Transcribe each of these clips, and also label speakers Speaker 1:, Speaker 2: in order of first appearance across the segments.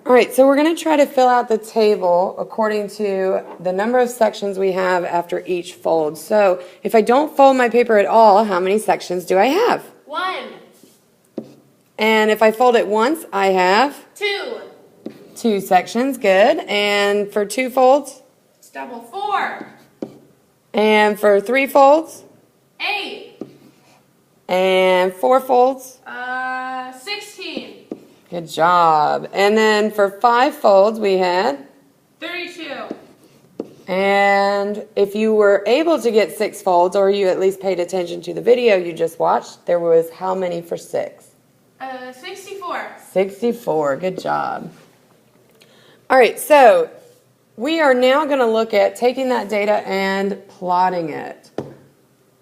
Speaker 1: All right, so we're going to try to fill out the table according to the number of sections we have after each fold. So if I don't fold my paper at all, how many sections do I have?
Speaker 2: 1.
Speaker 1: And if I fold it once, I have?
Speaker 2: 2.
Speaker 1: 2 sections, good. And for 2 folds?
Speaker 2: It's double 4.
Speaker 1: And for 3 folds?
Speaker 2: 8.
Speaker 1: And 4 folds?
Speaker 2: 16.
Speaker 1: Good job. And then for 5 folds, we had?
Speaker 2: 32.
Speaker 1: And if you were able to get 6 folds, or you at least paid attention to the video you just watched, there was how many for 6?
Speaker 2: 64.
Speaker 1: 64. Good job. All right, so we are now going to look at taking that data and plotting it.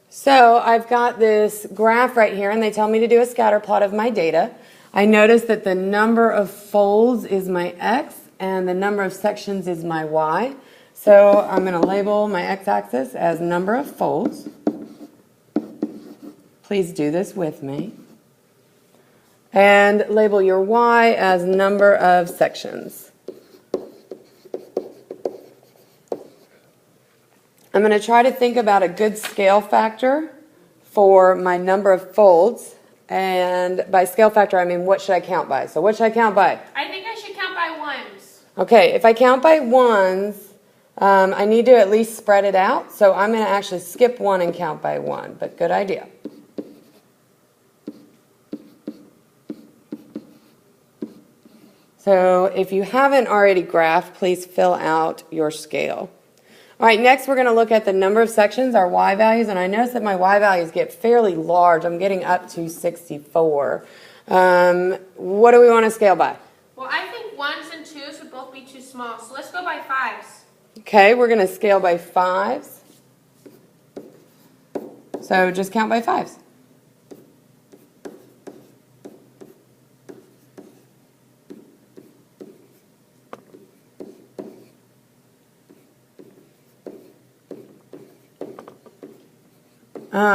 Speaker 1: So I've got this graph right here, and they tell me to do a scatter plot of my data. I notice that the number of folds is my X, and the number of sections is my Y. So I'm going to label my X-axis as number of folds. Please do this with me. And label your Y as number of sections. I'm going to try to think about a good scale factor for my number of folds. And by scale factor, I mean what should I count by? So what should I count by?
Speaker 2: I think I should count by ones.
Speaker 1: Okay, if I count by ones, I need to at least spread it out. So I'm going to actually skip 1 and count by 1, but good idea. So if you haven't already graphed, please fill out your scale. All right, next we're going to look at the number of sections, our Y values, and I notice that my Y values get fairly large. I'm getting up to 64. What do we want to scale by?
Speaker 2: Well, I think 1s and 2s would both be too small, so let's go by 5s.
Speaker 1: Okay, we're going to scale by 5s. So just count by 5s.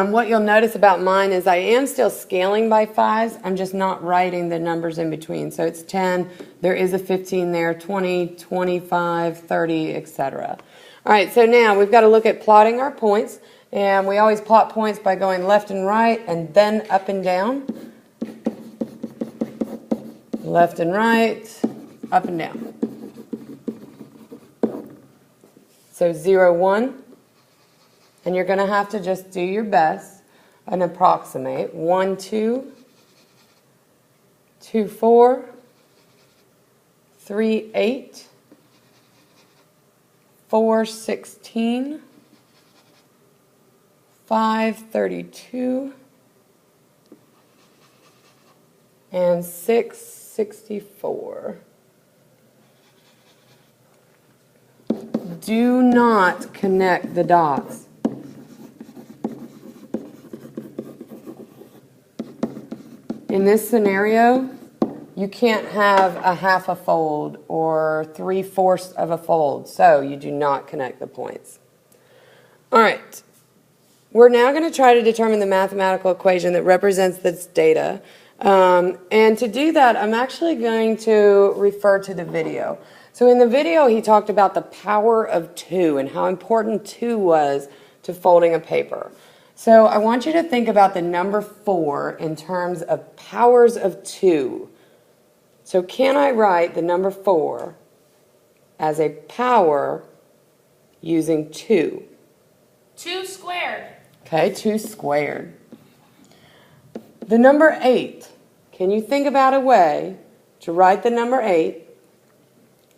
Speaker 1: What you'll notice about mine is I am still scaling by 5s. I'm just not writing the numbers in between. So it's 10, there is a 15 there, 20, 25, 30, etc. All right, so now we've got to look at plotting our points. And we always plot points by going left and right and then up and down. Left and right, up and down. So 0, 1. And you're going to have to just do your best and approximate. 1, 2, 2, 4, 3, 8, 4, 16, 5, 32, and 6, 64. Do not connect the dots. In this scenario, you can't have a half a fold or 3/4 of a fold, so you do not connect the points. All right, we're now going to try to determine the mathematical equation that represents this data. And to do that, I'm actually going to refer to the video. So in the video, he talked about the power of 2 and how important 2 was to folding a paper. So I want you to think about the number 4 in terms of powers of 2. So can I write the number 4 as a power using 2?
Speaker 2: 2 squared.
Speaker 1: Okay, 2 squared. The number 8. Can you think about a way to write the number 8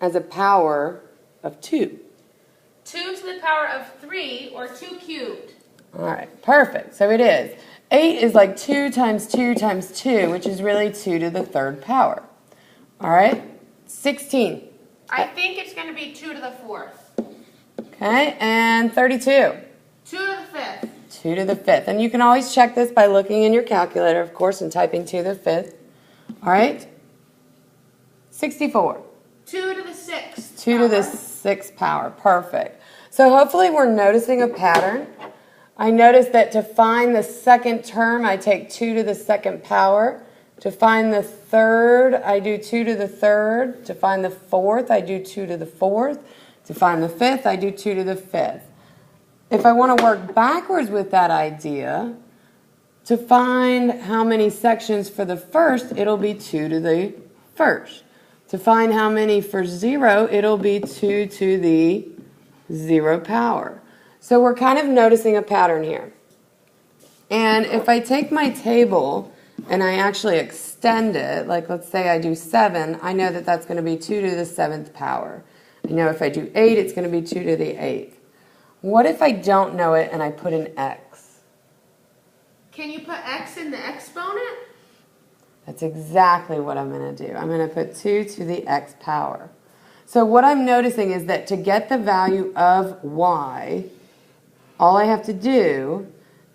Speaker 1: as a power of 2?
Speaker 2: 2 to the power of 3, or 2 cubed.
Speaker 1: All right, perfect. So it is. 8 is like 2 times 2 times 2, which is really 2 to the 3rd power. All right, 16.
Speaker 2: I think it's going to be 2 to the 4th.
Speaker 1: Okay, and 32.
Speaker 2: 2 to the 5th.
Speaker 1: 2 to the 5th. And you can always check this by looking in your calculator, of course, and typing 2 to the 5th. All right, 64.
Speaker 2: 2 to the 6th.
Speaker 1: 2 to the 6th power. Perfect. So hopefully we're noticing a pattern. I notice that to find the second term, I take 2 to the 2nd power To find the third, I do 2 to the third. To find the fourth, I do 2 to the fourth. To find the fifth, I do 2 to the fifth. If I want to work backwards with that idea, to find how many sections for the first, it'll be 2 to the first. To find how many for 0, it'll be 2 to the 0 power. So we're kind of noticing a pattern here. And if I take my table and I actually extend it, like let's say I do 7, I know that that's going to be 2 to the 7th power. I know if I do 8, it's going to be 2 to the 8th. What if I don't know it and I put an x?
Speaker 2: Can you put x in the exponent?
Speaker 1: That's exactly what I'm going to do. I'm going to put 2 to the x power. So what I'm noticing is that to get the value of y, all I have to do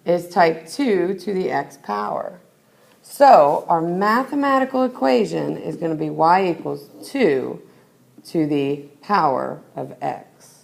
Speaker 1: is type 2 to the x power. So our mathematical equation is going to be y equals 2 to the power of x.